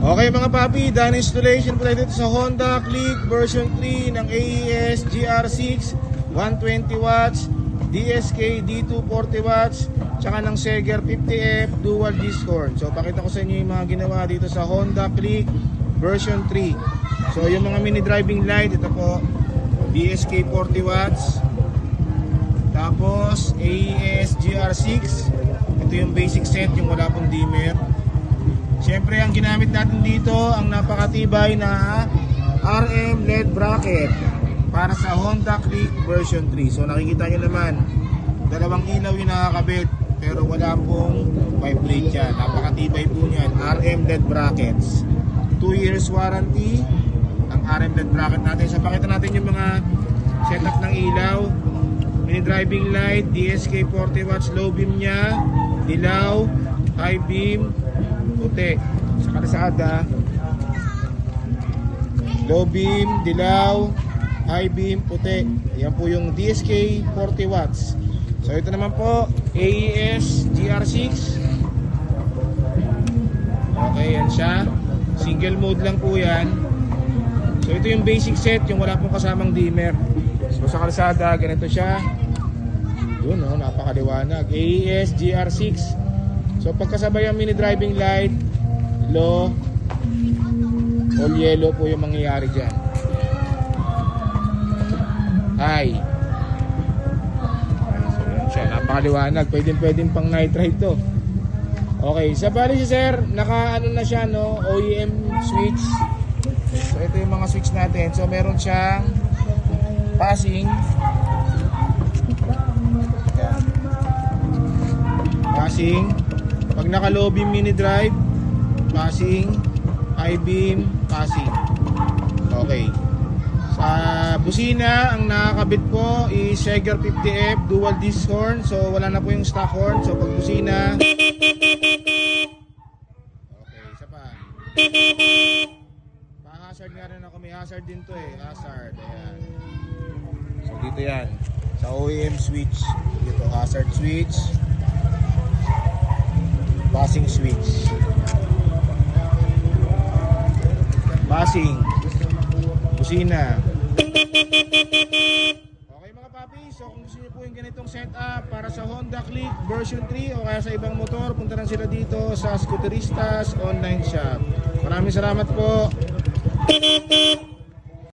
Okay mga papi, done installation po tayo dito sa Honda Click version 3 ng AES GR6 120 watts, DSK D2 40 watts, tsaka ng Seger 50F dual disc horn. So pakita ko sa inyo yung mga ginawa dito sa Honda Click version 3. So yung mga mini driving light, ito po DSK 40 watts, tapos AES GR6, ito yung basic set, yung wala pong dimmer. Siyempre ang ginamit natin dito ang napakatibay na RM LED bracket para sa Honda Click version 3. So nakikita nyo naman, dalawang ilaw yung nakakabit pero wala pong vibrate yan. Napakatibay po yan, RM LED brackets. 2 years warranty ang RM LED bracket natin. So pakita natin yung mga setup ng ilaw. Mini driving light, DSK 40 watts, low beam nya, dilaw, high beam, puti. Sa kalsada, low beam, dilaw, high beam, puti. Yan po yung DSK 40 watts. So ito naman po AES GR6. Okay, yan siya. Single mode lang po yan. So ito yung basic set, yung wala pong kasamang dimmer. So sa kalsada, ganito siya. Yun, oh, napakaliwanag. AES GR6. So pagkasabay ang mini driving light, low, all yellow po yung mangyayari dyan. High. So yan siya, napakaliwanag. Pwedeng pang night ride to. Okay, sa bali si sir, naka ano na siya, no, OEM switch. So ito yung mga switch natin. So meron siyang passing, pag naka low beam mini drive, passing, high beam, passing. Okay. Sa busina, ang nakakabit po is Seger 50F dual disc horn. So wala na po yung stock horn. So pag busina, okay, isa pa. Pa-hazard nga rin ako, may hazard din to eh, hazard. Ayan. So dito yan, sa OEM switch, dito hazard switch, passing switch, passing, busina. Okay mga papi, so kung gusto niyo po yung ganitong setup para sa Honda Click version 3 o kaya sa ibang motor, punta lang sila dito sa Scooteristas Online Shop. Maraming salamat po.